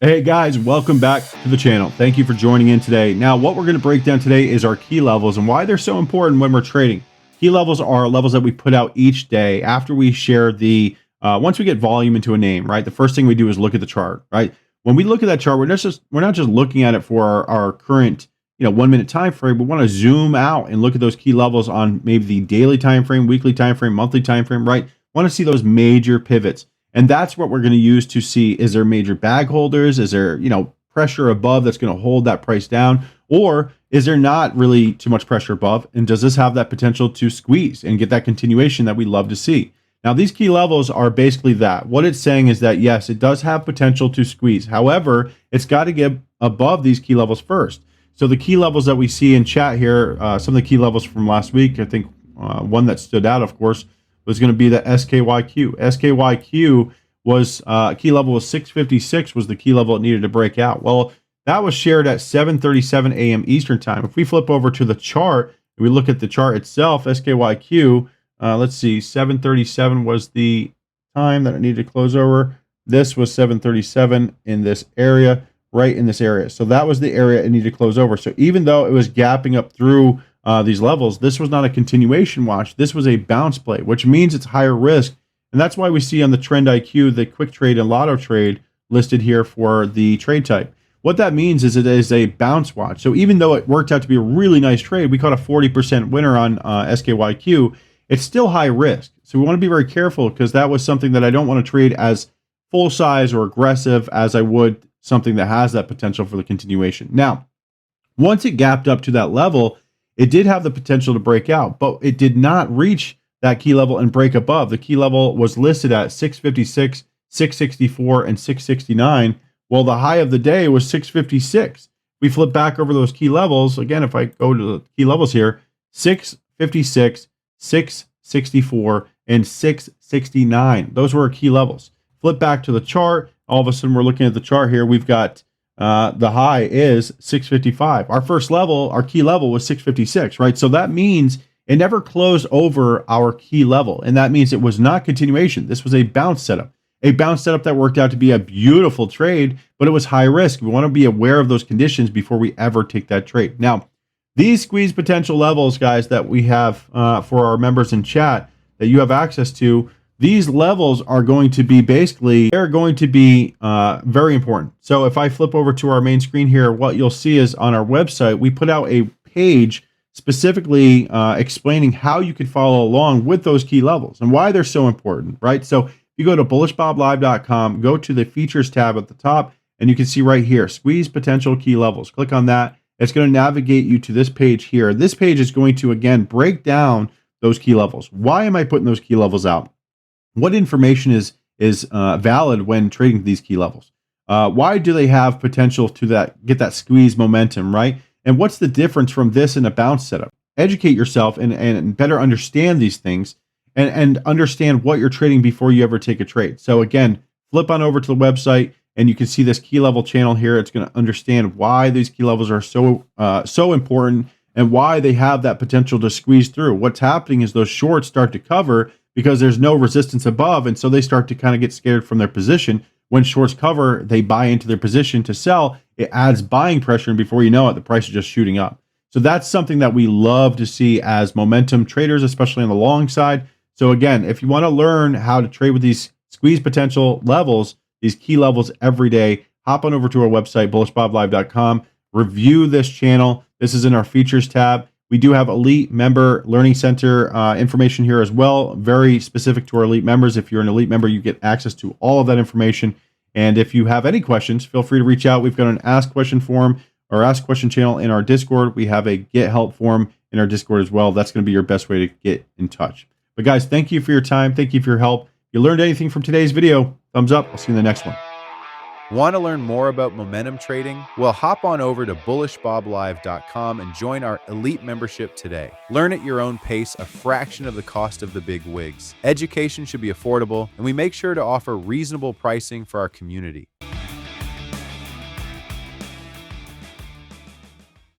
Hey guys, welcome back to the channel. Thank you for joining in today. Now, what we're going to break down today is our key levels and why they're so important when we're trading. Key levels are levels that we put out each day after we share the, once we get volume into a name, right? The first thing we do is look at the chart, right? When we look at that chart, we're not just looking at it for our current, 1 minute time frame. We want to zoom out and look at those key levels on maybe the daily time frame, weekly time frame, monthly time frame, right? Want to see those major pivots. And that's what we're going to use to see, is there major bag holders? Is there, pressure above that's going to hold that price down? Or is there not really too much pressure above? And does this have that potential to squeeze and get that continuation that we love to see? Now, these key levels are basically that. What it's saying is that, yes, it does have potential to squeeze. However, it's got to get above these key levels first. So the key levels that we see in chat here, some of the key levels from last week, I think one that stood out, of course, was going to be the SKYQ. SKYQ was key level was 656 was the key level it needed to break out. Well, that was shared at 7:37 a.m. Eastern time. If we flip over to the chart, we look at the chart itself, SKYQ, let's see, 7:37 was the time that it needed to close over. This was 7:37 in this area, right in this area. So that was the area it needed to close over. So even though it was gapping up through these levels, this was not a continuation watch. This was a bounce play, which means it's higher risk. And that's why we see on the Trend IQ, the quick trade and lotto trade listed here for the trade type. What that means is it is a bounce watch. So even though it worked out to be a really nice trade, we caught a 40% winner on SKYQ, it's still high risk. So we want to be very careful, because that was something that I don't want to trade as full size or aggressive as I would something that has that potential for the continuation. Now, once it gapped up to that level, it did have the potential to break out, but it did not reach that key level and break above. The key level was listed at 656, 664, and 669. Well, the high of the day was 656. We flip back over those key levels. Again, if I go to the key levels here, 656, 664, and 669. Those were our key levels. Flip back to the chart. All of a sudden, we're looking at the chart here. We've got the high is 655. Our first level, our key level was 656, right? So that means it never closed over our key level. And that means it was not continuation. This was a bounce setup that worked out to be a beautiful trade, but it was high risk. We want to be aware of those conditions before we ever take that trade. Now, these squeeze potential levels, guys, that we have for our members in chat that you have access to, these levels are going to be they're going to be very important. So if I flip over to our main screen here, what you'll see is on our website, we put out a page specifically explaining how you can follow along with those key levels and why they're so important, right? So if you go to BULLISHBOBLIVE.com, go to the features tab at the top, and you can see right here, squeeze potential key levels. Click on that. It's going to navigate you to this page here. This page is going to, again, break down those key levels. Why am I putting those key levels out? What information is valid when trading these key levels? Why do they have potential to get that squeeze momentum, right? And what's the difference from this and a bounce setup? Educate yourself and better understand these things and understand what you're trading before you ever take a trade. So again, flip on over to the website and you can see this key level channel here. It's going to understand why these key levels are so important and why they have that potential to squeeze through. What's happening is those shorts start to cover because there's no resistance above, and so they start to kind of get scared from their position. When shorts cover, they buy into their position to sell. It adds buying pressure, and before you know it, the price is just shooting up. So that's something that we love to see as momentum traders, especially on the long side. So again, if you want to learn how to trade with these squeeze potential levels, these key levels every day, hop on over to our website, BullishBobLive.com, review this channel. This is in our features tab. We do have Elite Member Learning Center information here as well, very specific to our Elite members. If you're an Elite member, you get access to all of that information. And if you have any questions, feel free to reach out. We've got an Ask Question forum or Ask Question channel in our Discord. We have a Get Help forum in our Discord as well. That's going to be your best way to get in touch. But guys, thank you for your time. Thank you for your help. If you learned anything from today's video, thumbs up. I'll see you in the next one. Want to learn more about momentum trading? Well, hop on over to BullishBobLive.com and join our elite membership today. Learn at your own pace, a fraction of the cost of the big wigs. Education should be affordable, and we make sure to offer reasonable pricing for our community.